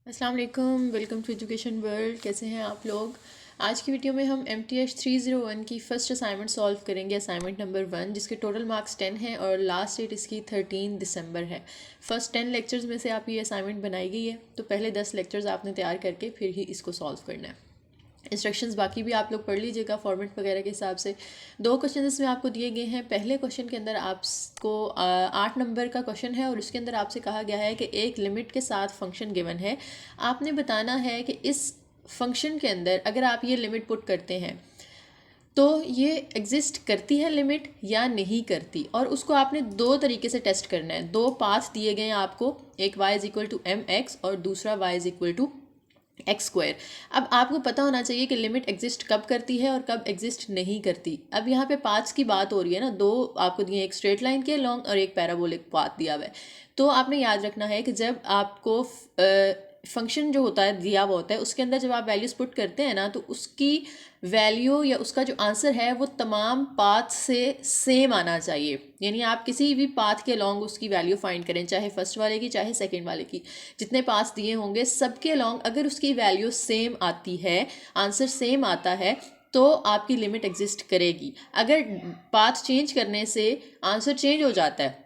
अस्सलाम वालेकुम, welcome to education world. कैसे हैं आप लोग। आज की वीडियो में हम MTH 301 की फ़र्स्ट असाइनमेंट सॉल्व करेंगे, असाइनमेंट नंबर 1, जिसके टोटल मार्क्स 10 हैं और लास्ट डेट इसकी 13 दिसंबर है। फर्स्ट 10 लेक्चर्स में से आप ये असाइनमेंट बनाई गई है, तो पहले 10 लेक्चर्स आपने तैयार करके फिर ही इसको सॉल्व करना है। इंस्ट्रक्शंस बाकी भी आप लोग पढ़ लीजिएगा फॉर्मेट वगैरह के हिसाब से। 2 क्वेश्चन इसमें आपको दिए गए हैं। पहले क्वेश्चन के अंदर आपको 8 नंबर का क्वेश्चन है और उसके अंदर आपसे कहा गया है कि एक लिमिट के साथ फंक्शन गिवन है। आपने बताना है कि इस फंक्शन के अंदर अगर आप ये लिमिट पुट करते हैं तो ये एग्जिस्ट करती है लिमिट या नहीं करती, और उसको आपने 2 तरीके से टेस्ट करना है। 2 पाथ दिए गए हैं आपको, एक y=mx और दूसरा y=x²। अब आपको पता होना चाहिए कि लिमिट एग्जिस्ट कब करती है और कब एग्जिस्ट नहीं करती। अब यहाँ पे पाथ्स की बात हो रही है ना, 2 आपको दिए, एक स्ट्रेट लाइन के लॉन्ग और एक पैराबोलिक पाथ दिया हुआ है। तो आपने याद रखना है कि जब आपको फंक्शन जो होता है दिया हुआ होता है, उसके अंदर जब आप वैल्यूज़ पुट करते हैं ना, तो उसकी वैल्यू या उसका जो आंसर है वो तमाम पाथ से सेम आना चाहिए। यानी आप किसी भी पाथ के अलॉन्ग उसकी वैल्यू फाइंड करें, चाहे फर्स्ट वाले की चाहे सेकंड वाले की, जितने पाथ्स दिए होंगे सबके अलॉन्ग अगर उसकी वैल्यू सेम आती है, आंसर सेम आता है, तो आपकी लिमिट एग्जिस्ट करेगी। अगर पाथ चेंज करने से आंसर चेंज हो जाता है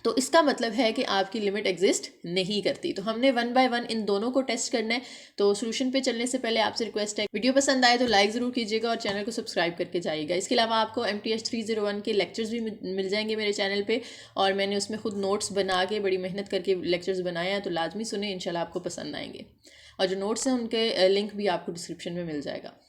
तो इसका मतलब है कि आपकी लिमिट एग्जिस्ट नहीं करती। तो हमने 1 बाय 1 इन दोनों को टेस्ट करना है। तो सोल्यूशन पे चलने से पहले आपसे रिक्वेस्ट है, वीडियो पसंद आए तो लाइक ज़रूर कीजिएगा और चैनल को सब्सक्राइब करके जाइएगा। इसके अलावा आपको MTH 301 के लेक्चर्स भी मिल जाएंगे मेरे चैनल पे, और मैंने उसमें खुद नोट्स बना के बड़ी मेहनत करके लेक्चर्स बनाए हैं, तो लाजमी सुने, इंशाल्लाह आपको पसंद आएंगे। और जो नोट्स हैं उनके लिंक भी आपको डिस्क्रिप्शन में मिल जाएगा।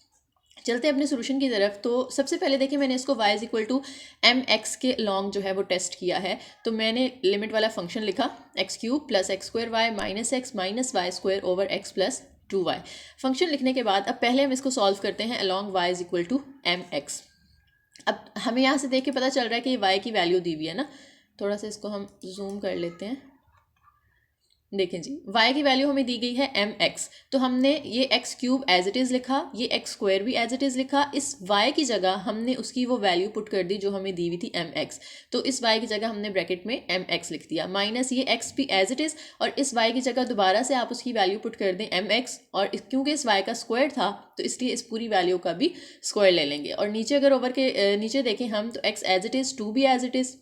चलते हैं अपने सोल्यूशन की तरफ। तो सबसे पहले देखिए, मैंने इसको y=mx के लॉन्ग जो है वो टेस्ट किया है। तो मैंने लिमिट वाला फंक्शन लिखा x³ + x² - x - y² over x + 2y। Function लिखने के बाद अब पहले हम इसको सॉल्व करते हैं अलॉन्ग y=mx। अब हमें यहाँ से देख के पता चल रहा है कि ये y की वैल्यू दी हुई है ना। थोड़ा सा इसको हम जूम कर लेते हैं। देखें जी, y की वैल्यू हमें दी गई है mx, तो हमने ये x³ एज इट इज़ लिखा, ये x² भी एज इट इज़ लिखा। इस y की जगह हमने उसकी वो वैल्यू पुट कर दी जो हमें दी हुई थी mx। तो इस y की जगह हमने ब्रैकेट में mx लिख दिया, माइनस ये x भी एज इट इज़, और इस y की जगह दोबारा से आप उसकी वैल्यू पुट कर दें mx, और क्योंकि इस y का स्क्वायर था तो इसलिए इस पूरी वैल्यू का भी स्क्वायर ले लेंगे। और नीचे अगर ओवर के नीचे देखें हम, तो x एज इट इज़, 2 भी एज इट इज़,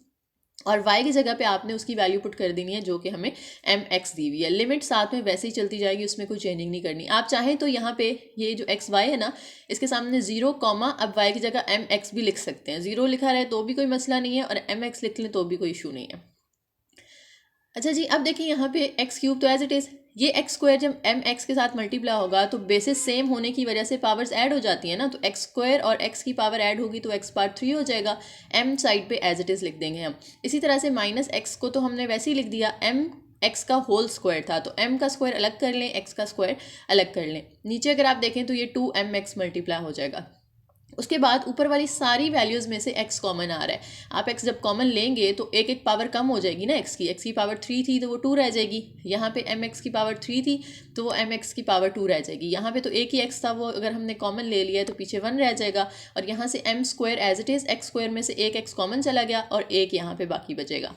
और y की जगह पे आपने उसकी वैल्यू पुट कर देनी है जो कि हमें mx दी हुई है। लिमिट साथ में वैसे ही चलती जाएगी, उसमें कोई चेंजिंग नहीं करनी। आप चाहें तो यहाँ पे ये जो xy है ना, इसके सामने 0 कॉमा, अब y की जगह mx भी लिख सकते हैं। 0 लिखा रहे तो भी कोई मसला नहीं है, और mx लिख लें तो भी कोई इशू नहीं है। अच्छा जी, अब देखिए यहाँ पे x³ तो एज इट इज़, ये x² जब mx के साथ मल्टीप्लाई होगा तो बेसिस सेम होने की वजह से पावर्स ऐड हो जाती है ना, तो x² और x की पावर ऐड होगी तो x⁻³ हो जाएगा। m साइड पे एज इट इज़ लिख देंगे हम। इसी तरह से -x को तो हमने वैसे ही लिख दिया, m x का होल स्क्वायर था, तो m का स्क्वायर अलग कर लें, x का स्क्वायर अलग कर लें। नीचे अगर आप देखें तो ये 2mx मल्टीप्लाई हो जाएगा। उसके बाद ऊपर वाली सारी वैल्यूज़ में से x कॉमन आ रहा है। आप x जब कॉमन लेंगे तो एक एक पावर कम हो जाएगी ना, x की पावर 3 थी तो वो 2 रह जाएगी। यहाँ पे mx की पावर 3 थी तो वो mx की पावर 2 रह जाएगी। यहाँ पे तो एक ही x था, वो अगर हमने कॉमन ले लिया तो पीछे 1 रह जाएगा। और यहाँ से m² as it is, x² में से एक x कॉमन चला गया और एक यहाँ पे बाकी बचेगा।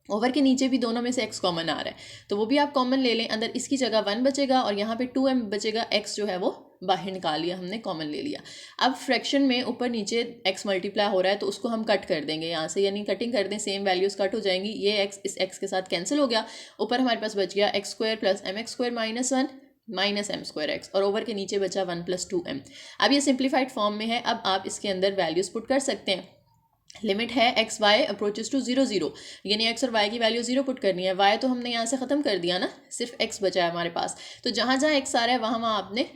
ओवर के नीचे भी दोनों में से x कॉमन आ रहा है, तो वो भी आप कॉमन ले लें। अंदर इसकी जगह 1 बचेगा और यहाँ पे 2m बचेगा। x जो है वो बाहर निकाल लिया हमने, कॉमन ले लिया। अब फ्रैक्शन में ऊपर नीचे x मल्टीप्लाई हो रहा है तो उसको हम कट कर देंगे यहाँ से, यानी कटिंग कर दें, सेम वैल्यूज़ कट हो जाएंगी। ये x इस x के साथ कैंसिल हो गया। ऊपर हमारे पास बच गया x² + mx² - 1 - m²x, और ओवर के नीचे बचा 1 + 2m। अब ये सिंप्लीफाइड फॉर्म में है। अब आप इसके अंदर वैल्यूज़ पुट कर सकते हैं। लिमिट है एक्स वाई अप्रोचेस टू 0 0, यानी एक्स और वाई की वैल्यू 0 पुट करनी है। वाई तो हमने यहाँ से ख़त्म कर दिया ना, सिर्फ एक्स बचा है हमारे पास, तो जहाँ जहाँ एक्स आ रहा है वहाँ वहाँ आपने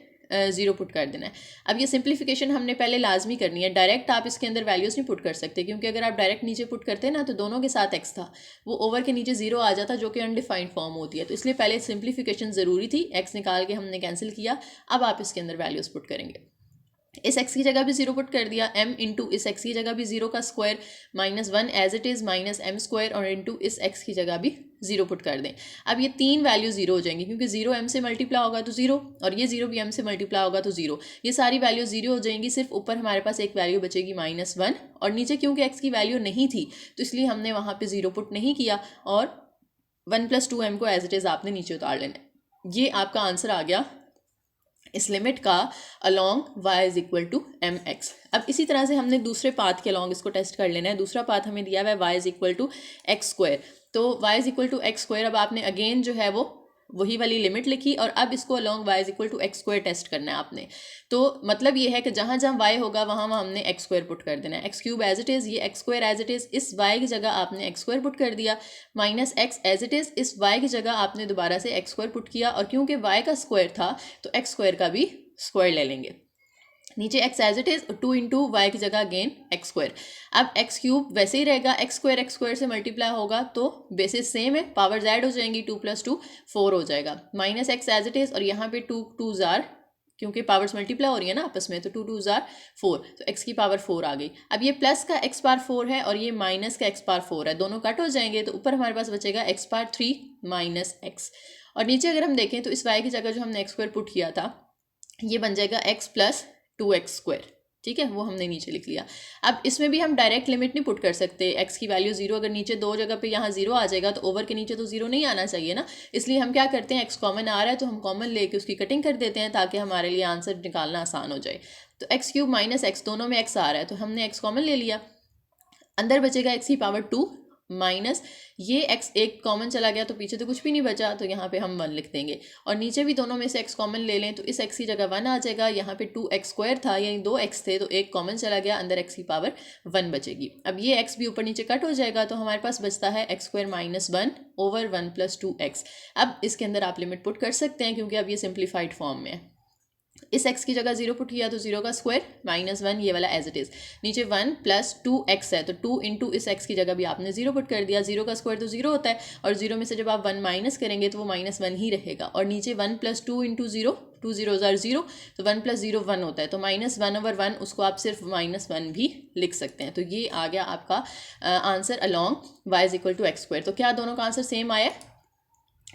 0 पुट कर देना है। अब ये सिंप्लीफिकेशन हमने पहले लाजमी करनी है। डायरेक्ट आप इसके अंदर वैल्यूज़ नहीं पुट कर सकते, क्योंकि अगर आप डायरेक्ट नीचे पुट करते हैं ना तो दोनों के साथ एक्स था, वो ओवर के नीचे 0 आ जाता, जो कि अनडिफाइंड फॉर्म होती है। तो इसलिए पहले सिंप्लीफिकेशन ज़रूरी थी। एक्स निकाल के हमने कैंसिल किया। अब आप इसके अंदर वैल्यूज़ पुट करेंगे। इस x की जगह भी 0 पुट कर दिया, m इंटू इस x की जगह भी 0 का square -1 as it is -m², और इंटू इस x की जगह भी 0 पुट कर दें। अब ये तीन वैल्यू 0 हो जाएंगी, क्योंकि 0 m से मल्टीप्लाई होगा तो 0, और ये 0 भी m से मल्टीप्लाई होगा तो 0। ये सारी वैल्यू 0 हो जाएंगी। सिर्फ ऊपर हमारे पास एक वैल्यू बचेगी -1, और नीचे क्योंकि x की वैल्यू नहीं थी तो इसलिए हमने वहाँ पर 0 पुट नहीं किया, और 1 + 2m को एज इट इज़ आपने नीचे उतार लेना है। ये आपका आंसर आ गया इस लिमिट का along y is equal to m x. अब इसी तरह से हमने दूसरे पाथ के अलोंग इसको टेस्ट कर लेना है। दूसरा पाथ हमें दिया हुआ है y is equal to x square, तो y is equal to x square. अब आपने अगेन जो है वो वही वाली लिमिट लिखी और अब इसको along y is equal to x square test करना है आपने। तो मतलब ये है कि जहाँ जहाँ y होगा वहाँ वहाँ हमने एक्स स्क्वायर पुट कर देना है। X cube as it is, ये x square as it is, इस y की जगह आपने एक्स स्क्वायर पुट कर दिया, minus x as it is, इस y की जगह आपने दोबारा से एक्स स्क्वायर पुट किया, और क्योंकि y का स्क्वायर था तो एक्स स्क्वायर का भी स्क्वायर ले लेंगे। नीचे x as it is, 2 into y की जगह अगेन एक्स स्क्वायर। अब एक्स क्यूब वैसे ही रहेगा, एक्स स्क्वायर से मल्टीप्लाई होगा तो बेसिस सेम है, पावर्स ऐड हो जाएंगी, 2 + 2 4 हो जाएगा, minus x as it is, और यहाँ पे 2 2 जार, क्योंकि पावर्स मल्टीप्लाई हो रही है ना आपस में, तो 2 2 जार 4, तो x की पावर 4 आ गई। अब ये प्लस का x पावर 4 है और ये माइनस का x पावर 4 है, दोनों कट हो जाएंगे, तो ऊपर हमारे पास बचेगा x पावर 3 माइनस x। और नीचे अगर हम देखें तो इस y की जगह जो हमने एक्स स्क्वायर पुट किया था ये बन जाएगा x + 2x स्क्वायर, ठीक है, वो हमने नीचे लिख लिया। अब इसमें भी हम डायरेक्ट लिमिट नहीं पुट कर सकते, x की वैल्यू 0, अगर नीचे दो जगह पे यहाँ 0 आ जाएगा तो ओवर के नीचे तो 0 नहीं आना चाहिए ना, इसलिए हम क्या करते हैं, x कॉमन आ रहा है तो हम कॉमन लेके उसकी कटिंग कर देते हैं ताकि हमारे लिए आंसर निकालना आसान हो जाए। तो एक्स क्यूब माइनस एक्स, दोनों में x आ रहा है तो हमने x कॉमन ले लिया, अंदर बचेगा x की पावर 2 माइनस ये x एक कॉमन चला गया तो पीछे तो कुछ भी नहीं बचा, तो यहाँ पे हम 1 लिख देंगे, और नीचे भी दोनों में से x कॉमन ले लें तो इस x की जगह 1 आ जाएगा, यहाँ पे 2x स्क्वायर था यानी 2x थे तो एक कॉमन चला गया, अंदर x की पावर 1 बचेगी। अब ये x भी ऊपर नीचे कट हो जाएगा तो हमारे पास बचता है x square minus 1 over 1 + 2x। अब इसके अंदर आप लिमिट पुट कर सकते हैं क्योंकि अब ये सिंप्लीफाइड फॉर्म में है। इस x की जगह 0 पुट किया तो 0 का स्क्वायर माइनस 1, ये वाला एज इट इज़, नीचे 1 + 2x है तो 2 इंटू इस x की जगह भी आपने 0 पुट कर दिया, 0 का स्क्वायर तो 0 होता है और 0 में से जब आप 1 माइनस करेंगे तो वो -1 ही रहेगा, और नीचे 1 + 2 इंटू 0, 2 0s are 0, तो 1 + 0 1 होता है, तो -1/1, उसको आप सिर्फ -1 भी लिख सकते हैं। तो ये आ गया आपका answer along y is equal to x square. तो क्या दोनों का आंसर सेम आया?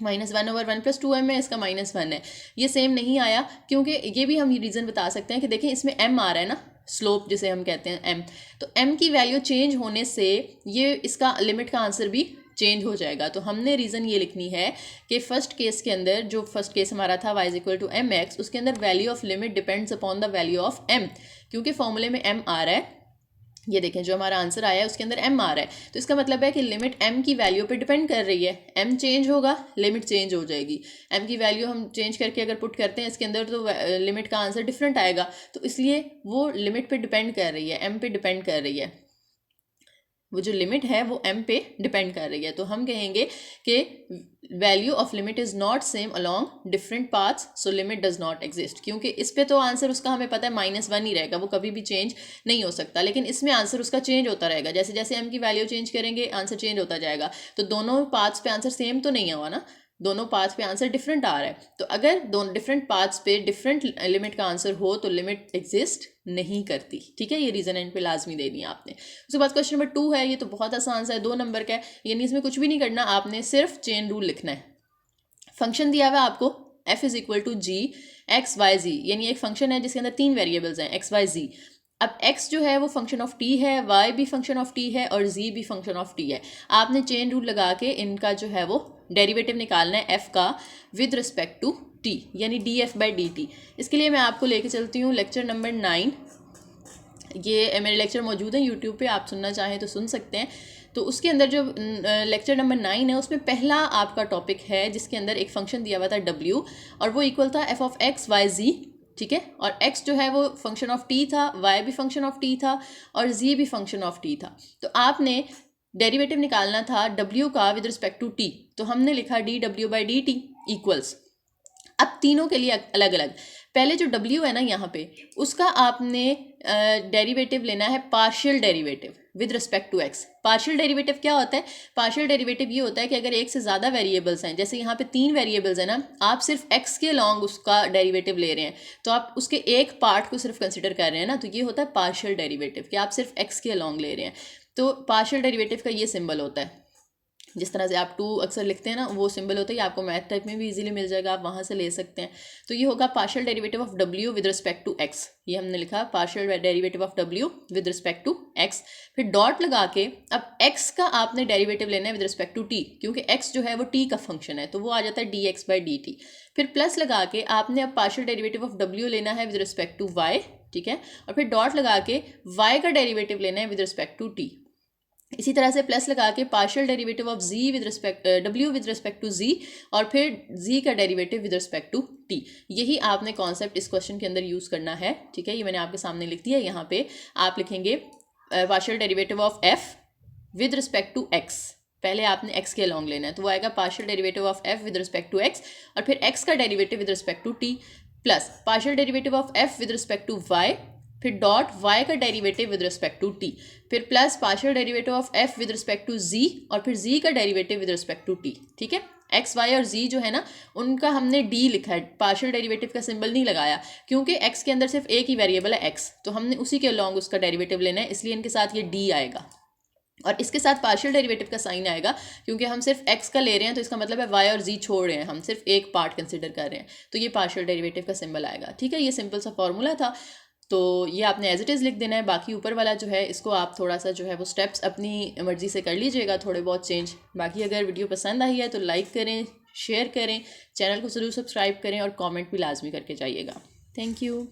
-1/1 + 2m है, इसका -1 है, ये सेम नहीं आया क्योंकि ये भी हम रीज़न बता सकते हैं कि देखें इसमें m आ रहा है ना, स्लोप जिसे हम कहते हैं m, तो m की वैल्यू चेंज होने से ये इसका लिमिट का आंसर भी चेंज हो जाएगा। तो हमने रीज़न ये लिखनी है कि फर्स्ट केस के अंदर, जो फर्स्ट केस हमारा था y is equal to mx, उसके अंदर value of limit depends upon the value of m, क्योंकि फॉर्मूले में m आ रहा है, ये देखें जो हमारा आंसर आया है उसके अंदर m आ रहा है, तो इसका मतलब है कि लिमिट m की वैल्यू पे डिपेंड कर रही है, m चेंज होगा लिमिट चेंज हो जाएगी, m की वैल्यू हम चेंज करके अगर पुट करते हैं इसके अंदर तो लिमिट का आंसर डिफरेंट आएगा, तो इसलिए वो लिमिट पे डिपेंड कर रही है, m पे डिपेंड कर रही है, वो जो लिमिट है वो m पे डिपेंड कर रही है। तो हम कहेंगे कि value of limit is not same along different paths, so limit does not exist, क्योंकि इस पे तो आंसर उसका हमें पता है -1 ही रहेगा, वो कभी भी चेंज नहीं हो सकता, लेकिन इसमें आंसर उसका चेंज होता रहेगा, जैसे जैसे m की वैल्यू चेंज करेंगे आंसर चेंज होता जाएगा। तो दोनों पाथ्स पे आंसर सेम तो नहीं हुआ ना, दोनों पाथ पे आंसर डिफरेंट आ रहा है, तो अगर दोनों डिफरेंट पाथ्स पे डिफरेंट लिमिट का आंसर हो तो लिमिट एग्जिस्ट नहीं करती, ठीक है, ये रीज़न एंड पे लाजमी देनी है आपने। उसके बाद क्वेश्चन नंबर 2 है, ये तो बहुत आसान सा है, 2 नंबर का है, यानी इसमें कुछ भी नहीं करना, आपने सिर्फ चेन रूल लिखना है। फंक्शन दिया हुआ है आपको f is equal to g x y z, यानी एक फंक्शन है जिसके अंदर 3 वेरिएबल्स हैं x y z। अब x जो है वो फंक्शन ऑफ t है, y भी फंक्शन ऑफ t है और z भी फंक्शन ऑफ t है। आपने चेन रूल लगा के इनका जो है वो डेरिवेटिव निकालना है f का विद रिस्पेक्ट टू t, यानी df/dt। इसके लिए मैं आपको लेके चलती हूँ लेक्चर नंबर 9, ये मेरे लेक्चर मौजूद हैं यूट्यूब पे, आप सुनना चाहें तो सुन सकते हैं। तो उसके अंदर जो लेक्चर नंबर 9 है उसमें पहला आपका टॉपिक है जिसके अंदर एक फंक्शन दिया हुआ था w, और वो इक्वल था f(x,y,z), ठीक है, और x जो है वो फंक्शन ऑफ t था, y भी फंक्शन ऑफ t था और z भी फंक्शन ऑफ t था। तो आपने डेरिवेटिव निकालना था w का विद रिस्पेक्ट टू t, तो हमने लिखा dw/dt इक्वल्स, अब तीनों के लिए अलग अलग, पहले जो w है ना यहाँ पे उसका आपने डेरिवेटिव लेना है partial derivative with respect to x। Partial derivative क्या होता है? पार्शियल डेरिवेटिव ये होता है कि अगर एक से ज़्यादा वेरिएबल्स हैं, जैसे यहाँ पे 3 वेरिएबल्स हैं ना, आप सिर्फ x के अलॉन्ग उसका डेरिवेटिव ले रहे हैं, तो आप उसके एक पार्ट को सिर्फ कंसिडर कर रहे हैं ना, तो ये होता है पार्शियल डेरिवेटिव कि आप सिर्फ x के अलॉन्ग ले रहे हैं। तो पार्शियल डेरिवेटिव का ये सिंबल होता है, जिस तरह से आप 2 अक्सर लिखते हैं ना, वो सिंबल होता है, आपको मैथ टाइप में भी इजीली मिल जाएगा, आप वहाँ से ले सकते हैं। तो ये होगा partial derivative of w with respect to x, ये हमने लिखा partial derivative of w with respect to x। फिर डॉट लगा के अब x का आपने डेरिवेटिव लेना है विद रिस्पेक्ट टू t, क्योंकि x जो है वो t का फंक्शन है, तो वो आ जाता है dx/dt। फिर प्लस लगा के आपने अब पार्शियल डेरिवेटिव ऑफ w लेना है विद रिस्पेक्ट टू y, ठीक है, और फिर डॉट लगा के y का डेरिवेटिव लेना है विद रिस्पेक्ट टू t। इसी तरह से प्लस लगा के partial derivative of z with respect w with respect to z, और फिर z का derivative with respect to t। यही आपने कॉन्सेप्ट इस क्वेश्चन के अंदर यूज़ करना है, ठीक है। ये मैंने आपके सामने लिख दिया। यहाँ पे आप लिखेंगे partial derivative of f with respect to x, पहले आपने x के अलॉन्ग लेना है, तो वो आएगा partial derivative of f with respect to x, और फिर x का derivative with respect to t, plus partial derivative of f with respect to y, फिर डॉट y का derivative with respect to t, फिर plus partial derivative of f with respect to z, और फिर z का derivative with respect to t, ठीक है। x, y और z जो है ना, उनका हमने d लिखा है, पार्शियल डेरिवेटिव का सिंबल नहीं लगाया, क्योंकि x के अंदर सिर्फ एक ही वेरिएबल है x, तो हमने उसी के अलॉन्ग उसका डेरिवेटिव लेना है, इसलिए इनके साथ ये d आएगा। और इसके साथ पार्शियल डेरिवेटिव का साइन आएगा, क्योंकि हम सिर्फ x का ले रहे हैं, तो इसका मतलब है y और z छोड़ रहे हैं, हम सिर्फ एक पार्ट कंसिडर कर रहे हैं, तो ये पार्शियल डेरिवेटिव का सिंबल आएगा, ठीक है। ये सिंपल सा फॉर्मूला था, तो ये आपने एज इट इज़ लिख देना है। बाकी ऊपर वाला जो है, इसको आप थोड़ा सा जो है वो स्टेप्स अपनी मर्ज़ी से कर लीजिएगा, थोड़े बहुत चेंज। बाकी अगर वीडियो पसंद आई है तो लाइक करें, शेयर करें, चैनल को ज़रूर सब्सक्राइब करें और कमेंट भी लाजमी करके जाइएगा। Thank you.